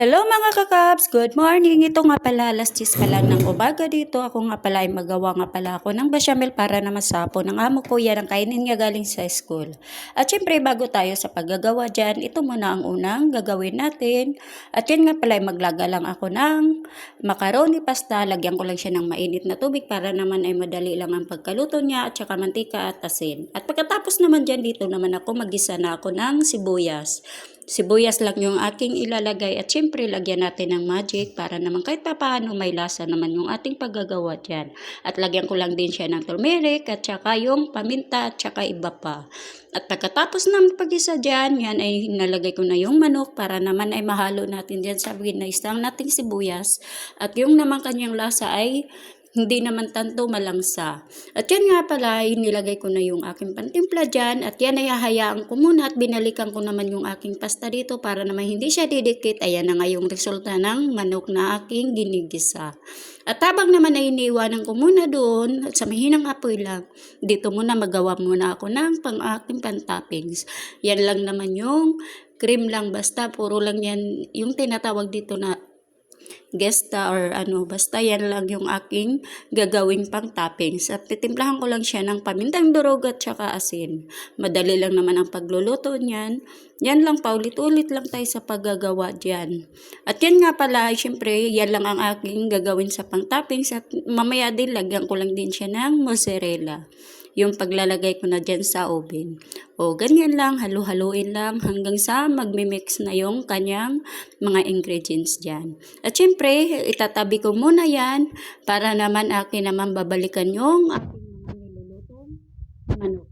Hello mga kakabs! Good morning! Ito nga pala, alas 10 pa lang ng umaga dito. Ako nga pala ay magawa nga pala ako ng bechamel para naman sa hapon. Ang amo ko yan ang kainin nga galing sa school. At syempre bago tayo sa paggagawa dyan, ito muna ang unang gagawin natin. At yan nga pala ay maglaga lang ako ng macaroni pasta. Lagyan ko lang siya ng mainit na tubig para naman ay madali lang ang pagkaluto niya at saka mantika at asin. At pagkatapos naman dyan dito naman ako magisa na ako ng sibuyas. Sibuyas lang yung aking ilalagay at syempre lagyan natin ng magic para naman kahit paano may lasa naman yung ating paggagawa dyan. At lagyan ko lang din siya ng turmeric at saka yung paminta at saka iba pa. At pagkatapos ng pag-isa dyan, yan ay nalagay ko na yung manok para naman ay mahalo natin dyan sa ginays lang nating sibuyas. At yung naman kanyang lasa ay hindi naman tanto malangsa. At yan nga pala, nilagay ko na yung aking pantimpla dyan. At yan ay hahayaan ko muna at binalikan ko naman yung aking pasta dito para naman hindi siya didikit. Ayan na nga yung resulta ng manok na aking ginigisa. At habang naman ay iniiwanan ko muna doon at sa mahinang apoy lang, dito muna magawa muna ako ng aking pantoppings. Yan lang naman yung cream lang, basta puro lang yan yung tinatawag dito na gesta or basta yan lang yung aking gagawing pang toppings. At titimplahan ko lang siya ng pamintang durog at saka asin. Madali lang naman ang pagluluto niyan. Yan lang, paulit-ulit lang tayo sa paggagawa dyan. At yan nga pala, syempre, yan lang ang aking gagawin sa pang toppings. At mamaya din, lagyan ko lang din siya ng mozzarella. Yung paglalagay ko na dyan sa oven. O ganyan lang, halu-haluin lang hanggang sa magmimix na yung kanyang mga ingredients dyan. At syempre, itatabi ko muna yan para naman akin naman babalikan yung aking nilulutong manok.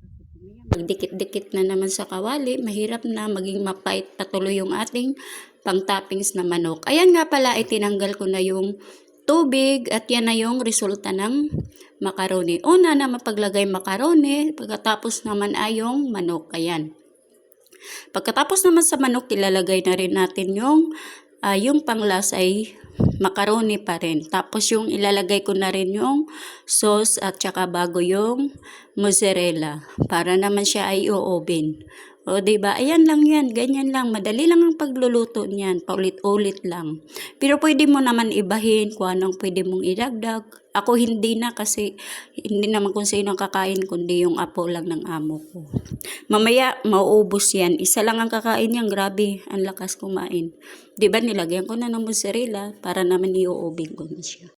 Magdikit-dikit na naman sa kawali, mahirap na maging mapait patuloy yung ating pang-toppings na manok. Ayan nga pala, itinanggal ko na yung tubig at yan na yung resulta ng macaroni. Una na mapaglagay macaroni, pagkatapos naman ay yung manok. Ayan. Pagkatapos naman sa manok, ilalagay na rin natin yung panglas ay macaroni pa rin. Tapos yung ilalagay ko na rin yung sauce at saka bago yung mozzarella para naman siya ay o-oven. O diba? Ayan lang yan, ganyan lang. Madali lang ang pagluluto niyan, paulit-ulit lang. Pero pwede mo naman ibahin kung anong pwede mong idagdag. Ako hindi na kasi hindi naman kung sino ang kakain kundi yung apo lang ng amo ko. Mamaya mauubos yan. Isa lang ang kakain yan, grabe, ang lakas kumain. Diba nilagyan ko na ng mozzarella para naman i-oven ko na siya.